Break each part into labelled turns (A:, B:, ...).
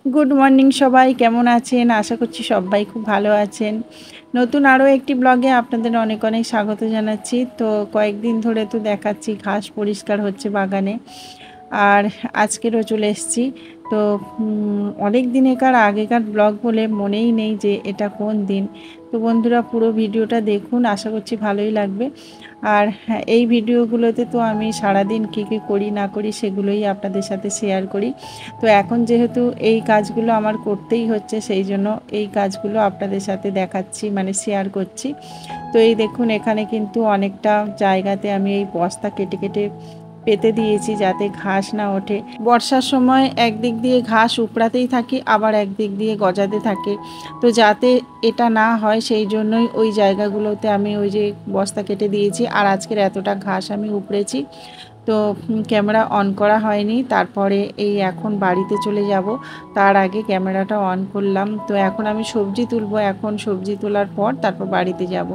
A: Good morning সবাই, কেমন আছেন? আশা করছি সবাই খুব ভালো আছেন। নতুন আরও একটি ব্লগে আপনাদের অনেক অনেক স্বাগত জানাচ্ছি। তো কয়েকদিন ধরে তো দেখাচ্ছি ঘাস পরিষ্কার হচ্ছে বাগানে, আর আজকেরও চলে এসেছি। তো অনেক দিনেকার আগেকার ব্লগ বলে মনেই নেই যে এটা কোন দিন। তো বন্ধুরা, পুরো ভিডিওটা দেখুন, আশা করছি ভালোই লাগবে। আর হ্যাঁ, এই ভিডিওগুলোতে তো আমি সারাদিন কী কী করি না করি সেগুলোই আপনাদের সাথে শেয়ার করি। তো এখন যেহেতু এই কাজগুলো আমার করতেই হচ্ছে, সেই জন্য এই কাজগুলো আপনাদের সাথে দেখাচ্ছি, মানে শেয়ার করছি। তো এই দেখুন, এখানে কিন্তু অনেকটা জায়গাতে আমি এই বস্তা কেটে কেটে পেতে দিয়েছি যাতে ঘাস না ওঠে। বর্ষার সময় একদিক দিয়ে ঘাস উপড়াতেই থাকি, আবার একদিক দিয়ে গজাতে থাকে। তো যাতে এটা না হয় সেই জন্যই ওই জায়গাগুলোতে আমি ওই যে বস্তা কেটে দিয়েছি। আর আজকের এতটা ঘাস আমি উপড়েছি। তো ক্যামেরা অন করা হয়নি, তারপরে এই এখন বাড়িতে চলে যাব, তার আগে ক্যামেরাটা অন করলাম। তো এখন আমি সবজি তুলবো, এখন সবজি তোলার পর তারপর বাড়িতে যাব।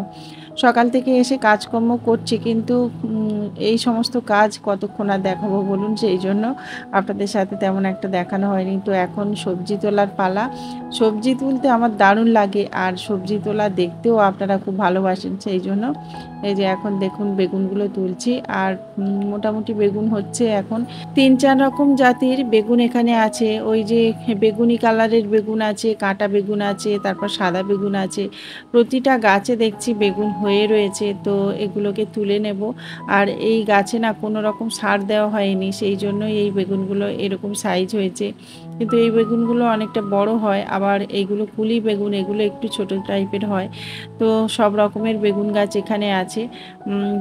A: সকাল থেকে এসে কাজকর্ম করছি, কিন্তু এই সমস্ত কাজ কতক্ষণ আর দেখাবো বলুন, সেই জন্য আপনাদের সাথে তেমন একটা দেখানো হয়নি। তো এখন সবজি তোলার পালা। সবজি তুলতে আমার দারুণ লাগে, আর সবজি তোলা দেখতেও আপনারা খুব ভালোবাসেন, সেই জন্য এই যে এখন দেখুন বেগুনগুলো তুলছি। আর মোটামুটি বেগুন হচ্ছে এখন 3-4 রকম জাতির বেগুন এখানে আছে। ওই যে বেগুনি কালারের বেগুন আছে, কাঁটা বেগুন আছে, তারপর সাদা বেগুন আছে। প্রতিটা গাছে দেখছি বেগুন হয়ে রয়েছে, তো এগুলোকে তুলে নেব। আর এই গাছে না কোনো রকম সার দেওয়া হয়নি, সেই জন্যই এই বেগুনগুলো এরকম সাইজ হয়েছে। কিন্তু এই বেগুনগুলো অনেকটা বড় হয়, আবার এইগুলো কুলি বেগুন, এগুলো একটু ছোট টাইপের হয়। তো সব রকমের বেগুন গাছ এখানে আছে।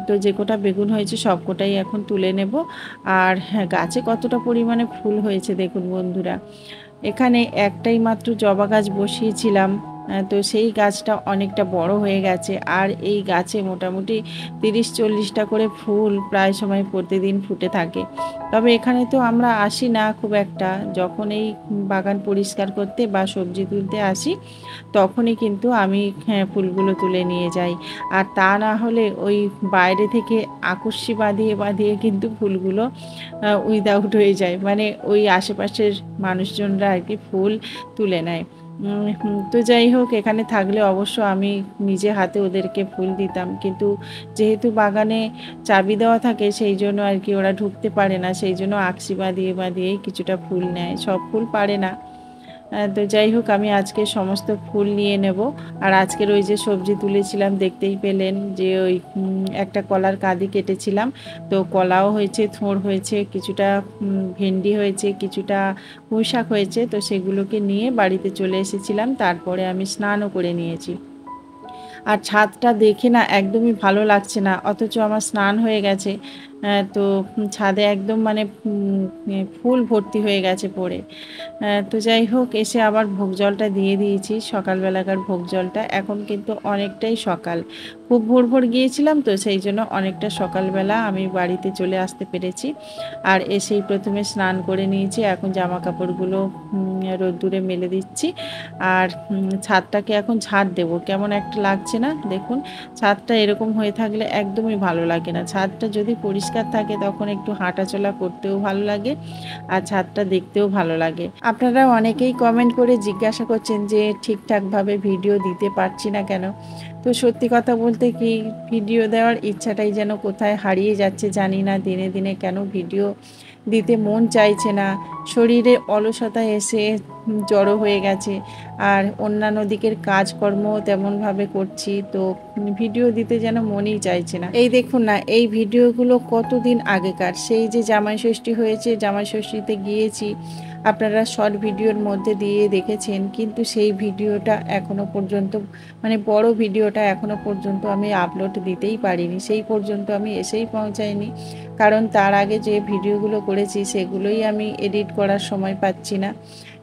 A: তো যে কটা বেগুন হয়েছে সব কটাই এখন তুলে নেব। আর হ্যাঁ, গাছে কতটা পরিমাণে ফুল হয়েছে দেখুন বন্ধুরা। এখানে একটাই মাত্র জবা গাছ বসিয়েছিলাম, তো সেই গাছটা অনেকটা বড় হয়ে গেছে। আর এই গাছে মোটামুটি 30-40টা করে ফুল প্রায় সময় প্রতিদিন ফুটে থাকে। তবে এখানে তো আমরা আসি না খুব একটা, যখন এই বাগান পরিষ্কার করতে বা সবজি তুলতে আসি তখনই কিন্তু আমি ফুলগুলো তুলে নিয়ে যাই। আর তা না হলে ওই বাইরে থেকে আকর্ষি বাঁধিয়ে বাঁধিয়ে কিন্তু ফুলগুলো উইদাউট হয়ে যায়, মানে ওই আশেপাশের মানুষজনরা আর কি ফুল তুলে নেয়। তো যাই হোক, এখানে থাকলে অবশ্য আমি নিজে হাতে ওদেরকে ফুল দিতাম, কিন্তু যেহেতু বাগানে চাবি দেওয়া থাকে সেই জন্য আর কি ওরা ঢুকতে পারে না, সেই জন্য আকসি বাঁধিয়ে বাঁধিয়েই কিছুটা ফুল নেয়, সব ফুল পারে না। তো যাই হোক, আমি আজকে সমস্ত ফুল নিয়ে নেব। আর আজকের ওই যে সবজি তুলেছিলাম দেখতেই পেলেন যে ওই একটা কলার কাঁদি কেটেছিলাম। তো কলাও হয়েছে, থোড় হয়েছে, কিছুটা ভেন্ডি হয়েছে, কিছুটা পুঁই শাক হয়েছে। তো সেগুলোকে নিয়ে বাড়িতে চলে এসেছিলাম, তারপরে আমি স্নানও করে নিয়েছি। আর ছাদটা দেখে না একদমই ভালো লাগছে না, অথচ আমার স্নান হয়ে গেছে। তো ছাদে একদম মানে ফুল ভর্তি হয়ে গেছে পড়ে। তো যাই হোক, এসে আবার ভোগ জলটা দিয়ে দিয়েছি, সকালবেলাকার ভোগ জলটা। এখন কিন্তু অনেকটাই সকাল, খুব ভোর ভোর গিয়েছিলাম, তো সেই জন্য অনেকটা সকালবেলা আমি বাড়িতে চলে আসতে পেরেছি। আর এসেই প্রথমে স্নান করে নিয়েছি, এখন জামা কাপড়গুলো রোদ্দুরে মেলে দিচ্ছি। আর ছাদটাকে এখন ঝাড় দেবো, কেমন একটা লাগছে না দেখুন। ছাদটা এরকম হয়ে থাকলে একদমই ভালো লাগে না। ছাদটা যদি পরিষ্কার থাকে তখন একটু হাঁটাচলা করতেও ভালো লাগে, আর ছাদটা দেখতেও ভালো লাগে। আপনারা অনেকেই কমেন্ট করে জিজ্ঞাসা করছেন যে ঠিকঠাকভাবে ভিডিও দিতে পারছি না কেন। তো সত্যি কথা বলতে কি, ভিডিও দেওয়ার ইচ্ছাটাই যেন কোথায় হারিয়ে যাচ্ছে জানি না। দিনে দিনে কেন ভিডিও দিতে মন চাইছে না, শরীরে অলসতা এসে জড়ো হয়ে গেছে। আর অন্যান্য দিকের কাজকর্ম তেমনভাবে করছি, তো ভিডিও দিতে যেন মনই চাইছে না। এই দেখুন না, এই ভিডিওগুলো কতদিন আগেকার, সেই যে জামাই ষষ্ঠী হয়েছে, জামাই ষষ্ঠীতে গিয়েছি, আপনারা শর্ট ভিডিওর মধ্যে দিয়ে দেখেছেন, কিন্তু সেই ভিডিওটা এখনো পর্যন্ত, মানে বড় ভিডিওটা এখনো পর্যন্ত আমি আপলোড দিতেই পারিনি, সেই পর্যন্ত আমি এসেই পৌঁছাইনি। কারণ তার আগে যে ভিডিওগুলো করেছি সেগুলোই আমি এডিট করার সময় পাচ্ছি না।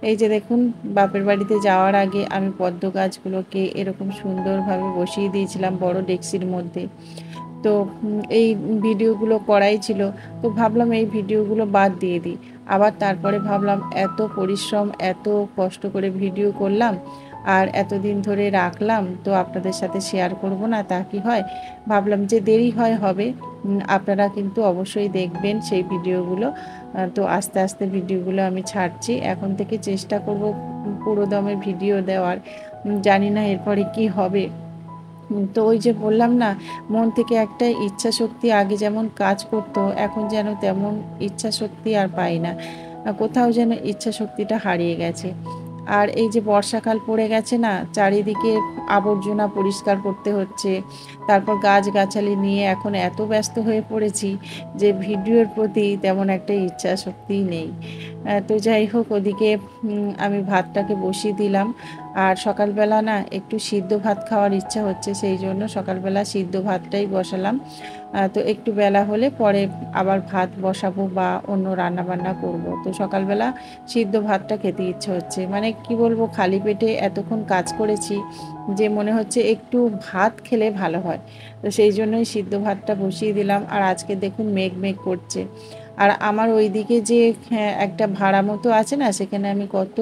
A: এই যে দেখুন, বাপের বাড়িতে যাওয়ার আগে আমি পদ্ম গাছগুলোকে এরকম সুন্দরভাবে বসিয়ে দিয়েছিলাম বড় ডেক্সির মধ্যে। তো এই ভিডিওগুলো করাই ছিল, তো ভাবলাম এই ভিডিওগুলো বাদ দিয়ে দিই। আবার তারপরে ভাবলাম এত পরিশ্রম, এত কষ্ট করে ভিডিও করলাম, আর এতদিন ধরে রাখলাম, তো আপনাদের সাথে শেয়ার করব না তা কি হয়, ভাবলাম যে দেরি হবে। আপনারা কিন্তু অবশ্যই দেখবেন সেই ভিডিওগুলো। তো আস্তে আস্তে ভিডিওগুলো আমি ছাড়ছি, এখন থেকে চেষ্টা করব পুরো দমে ভিডিও দেওয়ার। জানি না এরপরে কি হবে। তো ওই যে বললাম না, মন থেকে একটা ইচ্ছা শক্তি আগে যেমন কাজ করতো, এখন যেন তেমন ইচ্ছা শক্তি আর পাই না। কোথাও যেন ইচ্ছা শক্তিটা হারিয়ে গেছে। আর এই যে বর্ষাকাল পড়ে গেছে না, চারিদিকে আবর্জনা পরিষ্কার করতে হচ্ছে। তারপর গাছগাছালি নিয়ে এখন এত ব্যস্ত হয়ে পড়েছি যে ভিডিওর প্রতি তেমন একটা ইচ্ছা শক্তিই নেই। তো যাই হোক, ওদিকে আমি ভাতটাকে বসিয়ে দিলাম। আর সকালবেলা না একটু সিদ্ধ ভাত খাওয়ার ইচ্ছা হচ্ছে, সেই জন্য সকালবেলা সিদ্ধ ভাতটাই বসালাম। তো একটু বেলা হলে পরে আবার ভাত বসাবো বা অন্য রান্না বান্না করব। তো সকালবেলা সিদ্ধ ভাতটা খেতে ইচ্ছে হচ্ছে, মানে কি বলবো, খালি পেটে এতক্ষণ কাজ করেছি যে মনে হচ্ছে একটু ভাত খেলে ভালো হয়। তো সেই জন্যই সিদ্ধ ভাতটা বসিয়ে দিলাম। আর আজকে দেখুন মেঘ মেঘ করছে। আর আমার ওইদিকে যে একটা ভাড়া মতো আছে না, সেখানে আমি কত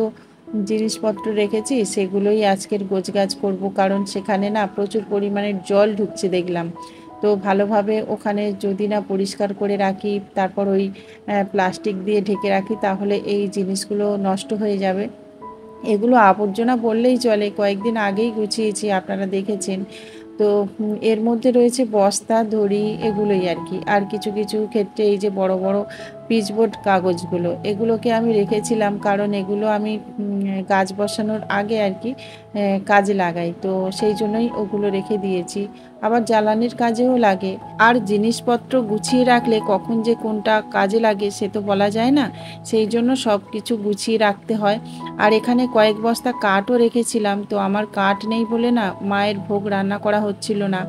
A: জিনিসপত্র রেখেছি, সেগুলোই আজকের গোছগাছ করব, কারণ সেখানে না প্রচুর পরিমাণে জল ঢুকছে দেখলাম। তো ভালোভাবে ওখানে যদি না পরিষ্কার করে রাখি, তারপর ওই প্লাস্টিক দিয়ে ঢেকে রাখি, তাহলে এই জিনিসগুলো নষ্ট হয়ে যাবে। এগুলো আবর্জনা বললেই চলে, কয়েকদিন আগেই গুছিয়েছি, আপনারা দেখেছেন। তো এর মধ্যে রয়েছে বস্তা, দড়ি, এগুলোই আর কি। আর কিছু কিছু ক্ষেত্রে এই যে বড় বড় পিচবোর্ড কাগজগুলো, এগুলোকে আমি রেখেছিলাম, কারণ এগুলো আমি গাছ বসানোর আগে আর কি কাজে লাগাই। তো সেই জন্যই ওগুলো রেখে দিয়েছি। আবার জ্বালানির কাজেও লাগে। আর জিনিসপত্র গুছিয়ে রাখলে কখন যে কোনটা কাজে লাগে সে তো বলা যায় না, সেই জন্য সব কিছু গুছিয়ে রাখতে হয়। আর এখানে কয়েক বস্তা কাঠও রেখেছিলাম, তো আমার কাঠ নেই বলে না মায়ের ভোগ রান্না করা হচ্ছিল না।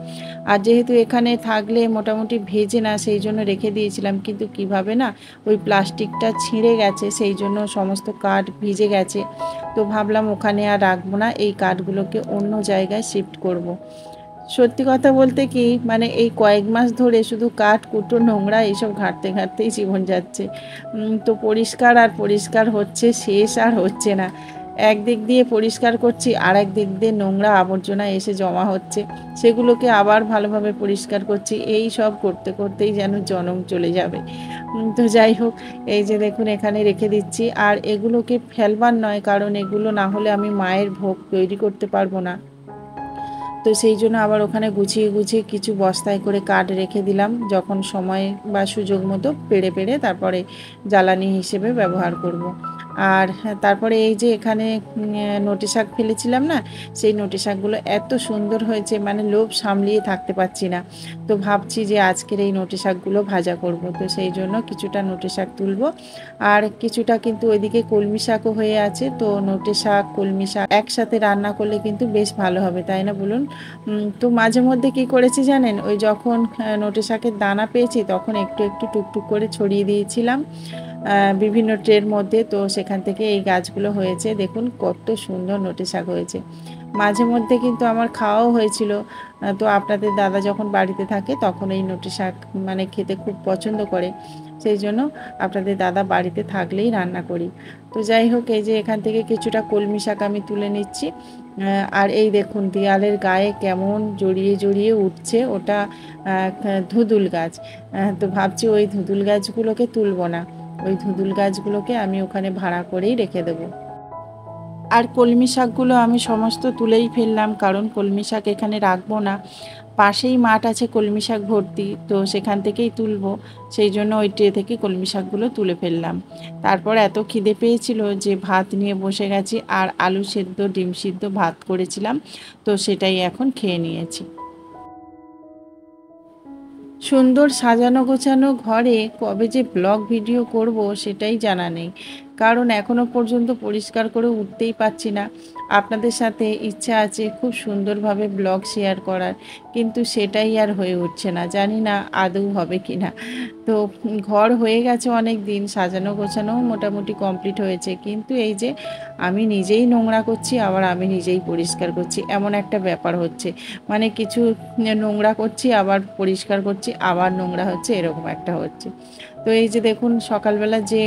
A: আর যেহেতু এখানে থাকলে মোটামুটি ভেজে না, সেই জন্য রেখে দিয়েছিলাম, কিন্তু কিভাবে না ওই প্লাস্টিকটা ছিঁড়ে গেছে, সেই জন্য সমস্ত কাঠ ভিজে গেছে। তো ভাবলাম ওখানে আর রাখবো না, এই কাঠগুলোকে অন্য জায়গায় শিফট করব। সত্যি কথা বলতে কি, মানে এই কয়েক মাস ধরে শুধু কাঠ কুটো নোংরা এইসব ঘাঁটতে ঘাঁটতেই জীবন যাচ্ছে। তো পরিষ্কার আর পরিষ্কার হচ্ছে, শেষ আর হচ্ছে না। একদিক দিয়ে পরিষ্কার করছি, আর এক দিক দিয়ে নোংরা আবর্জনা এসে জমা হচ্ছে, সেগুলোকে আবার ভালোভাবে পরিষ্কার করছি। এই সব করতে করতেই যেন জনম চলে যাবে। তো যাই হোক, এই যে দেখুন এখানে রেখে দিচ্ছি। আর এগুলোকে ফেলবার নয়, কারণ এগুলো না হলে আমি মায়ের ভোগ তৈরি করতে পারবো না। তো সেই জন্য আবার ওখানে গুছিয়ে গুছিয়ে কিছু বস্তায় করে কাঠ রেখে দিলাম, যখন সময় বা সুযোগ মতো পেড়ে পেড়ে তারপরে জ্বালানি হিসেবে ব্যবহার করব। আর তারপরে এই যে এখানে নটে শাক ফেলেছিলাম না, সেই নটে শাকগুলো এত সুন্দর হয়েছে, মানে লোভ সামলিয়ে থাকতে পারছি না। তো ভাবছি যে আজকের এই নটে শাকগুলো ভাজা করব। তো সেই জন্য কিছুটা নটে শাক তুলব, আর কিছুটা কিন্তু ওইদিকে কলমি শাকও হয়ে আছে। তো নটে শাক কলমি শাক একসাথে রান্না করলে কিন্তু বেশ ভালো হবে, তাই না বলুন? তো মাঝে মধ্যে কি করেছি জানেন, ওই যখন নটে শাকের দানা পেয়েছি তখন একটু একটু টুকটুক করে ছড়িয়ে দিয়েছিলাম বিভিন্ন ট্রের মধ্যে। তো সেখান থেকে এই গাছগুলো হয়েছে, দেখুন কত সুন্দর নটে শাক হয়েছে। মাঝে মধ্যে কিন্তু আমার খাওয়াও হয়েছিল। তো আপনাদের দাদা যখন বাড়িতে থাকে তখন এই নটে শাক মানে খেতে খুব পছন্দ করে, সেই জন্য আপনাদের দাদা বাড়িতে থাকলেই রান্না করি। তো যাই হোক, এই যে এখান থেকে কিছুটা কলমি শাক আমি তুলে নিচ্ছি। আর এই দেখুন দেয়ালের গায়ে কেমন জড়িয়ে জড়িয়ে উঠছে, ওটা ধুদুল গাছ। তো ভাবছি ওই ধুদুল গাছগুলোকে তুলবো না, ওই ধুদুল গাছগুলোকে আমি ওখানে ভাড়া করেই রেখে দেবো। আর কলমি শাকগুলো আমি সমস্ত তুলেই ফেললাম, কারণ কলমি শাক এখানে রাখবো না, পাশেই মাঠ আছে কলমি শাক ভর্তি, তো সেখান থেকেই তুলবো। সেই জন্য ওই ট্রে থেকে কলমি শাকগুলো তুলে ফেললাম। তারপর এত খিদে পেয়েছিল যে ভাত নিয়ে বসে গেছি, আর আলু সেদ্ধ ডিম সিদ্ধ ভাত করেছিলাম, তো সেটাই এখন খেয়ে নিয়েছি। সুন্দর সাজানো গোছানো ঘরে কবে যে ব্লগ ভিডিও করব সেটাই জানা নেই, কারণ এখনও পর্যন্ত পরিষ্কার করে উঠতেই পারছি না। আপনাদের সাথে ইচ্ছা আছে খুব সুন্দরভাবে ব্লগ শেয়ার করার, কিন্তু সেটাই আর হয়ে উঠছে না, জানি না আদৌ হবে কি না। তো ঘর হয়ে গেছে অনেক দিন, সাজানো গোছানোও মোটামুটি কমপ্লিট হয়েছে, কিন্তু এই যে আমি নিজেই নোংরা করছি, আবার আমি নিজেই পরিষ্কার করছি, এমন একটা ব্যাপার হচ্ছে। মানে কিছু নোংরা করছি, আবার পরিষ্কার করছি, আবার নোংরা হচ্ছে, এরকম একটা হচ্ছে। তো এই যে দেখুন সকালবেলা যে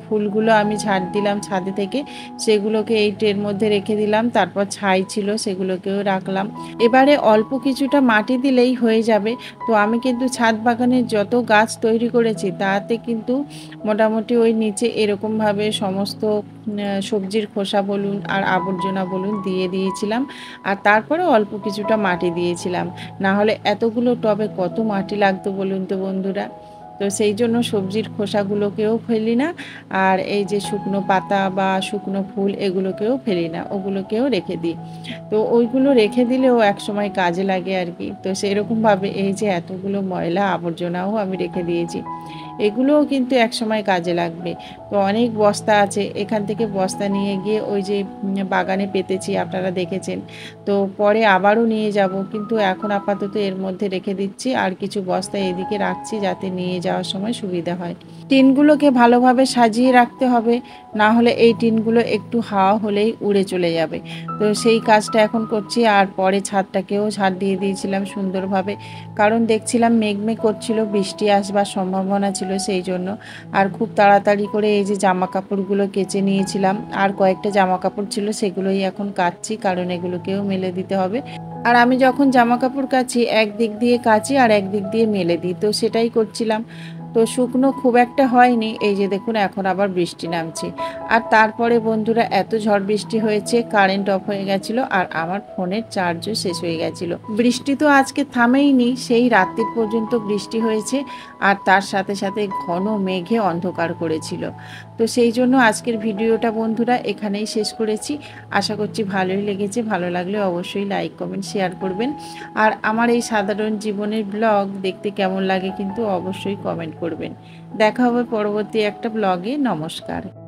A: ফুলগুলো আমি ঝাড় দিলাম ছাদে থেকে, সেগুলোকে এই ট্রের মধ্যে রেখে দিলাম। তারপর ছাই ছিল সেগুলোকেও রাখলাম। এবারে অল্প কিছুটা মাটি দিলেই হয়ে যাবে। তো আমি কিন্তু ছাদ বাগানের যত গাছ তৈরি করেছি তাতে কিন্তু মোটামুটি ওই নিচে এরকমভাবে সমস্ত সবজির খোসা বলুন আর আবর্জনা বলুন দিয়ে দিয়েছিলাম। আর তারপরে অল্প কিছুটা মাটি দিয়েছিলাম। না হলে এতগুলো টবে কত মাটি লাগতো বলুন তো বন্ধুরা। তো সেই জন্য সবজির খোসাগুলোকেও ফেলি না, আর এই যে শুকনো পাতা বা শুকনো ফুল এগুলোকেও ফেলি না, ওগুলোকেও রেখে দিই। তো ওইগুলো রেখে দিলেও একসময় কাজে লাগে আর কি। তো সেরকমভাবে এই যে এতগুলো ময়লা আবর্জনাও আমি রেখে দিয়েছি, এগুলোও কিন্তু একসময় কাজে লাগবে। তো অনেক বস্তা আছে, এখান থেকে বস্তা নিয়ে গিয়ে ওই যে বাগানে পেতেছি, আপনারা দেখেছেন। তো পরে আবারও নিয়ে যাব, কিন্তু এখন আপাতত এর মধ্যে রেখে দিচ্ছি আর কিছু বস্তা এদিকে রাখছি যাতে নিয়ে যাওয়ার সময় সুবিধা হয়। টিনগুলোকে ভালোভাবে সাজিয়ে রাখতে হবে, না হলে এই টিনগুলো একটু হাওয়া হলেই উড়ে চলে যাবে। তো সেই কাজটা এখন করছি। আর পরে ছাদটাকেও ঝাড় দিয়ে দিয়েছিলাম সুন্দরভাবে, কারণ দেখছিলাম মেঘমেঘ করছিল, বৃষ্টি আসবার সম্ভাবনা ছিল সেই জন্য। আর খুব তাড়াতাড়ি করে এই যে জামা কাপড়গুলো কেচে নিয়েছিলাম, আর কয়েকটা জামা কাপড় ছিল সেগুলোই এখন কাচছি, কারণ এগুলোকেও মেলে দিতে হবে। আর আমি যখন জামা কাপড় কাচি একদিক দিয়ে কাচি আর একদিক দিয়ে মেলে দিই, তো সেটাই করছিলাম। তো শুকনো খুব একটা হয়নি, এই যে দেখুন এখন আবার বৃষ্টি নামছে। আর তারপরে বন্ধুরা এত ঝড় বৃষ্টি হয়েছে, কারেন্ট অফ হয়ে গেছিলো আর আমার ফোনের চার্জও শেষ হয়ে গেছিলো। বৃষ্টি তো আজকে থামেইনি, সেই রাত্রির পর্যন্ত বৃষ্টি হয়েছে, আর তার সাথে সাথে ঘন মেঘে অন্ধকার করেছিল। তো সেই জন্য আজকের ভিডিওটা বন্ধুরা এখানেই শেষ করেছি। আশা করছি ভালোই লেগেছে। ভালো লাগলে অবশ্যই লাইক কমেন্ট শেয়ার করবেন। আর আমার এই সাধারণ জীবনের ব্লগ দেখতে কেমন লাগে কিন্তু অবশ্যই কমেন্ট করবেন। দেখা হবে পরবর্তী একটা ব্লগে। নমস্কার।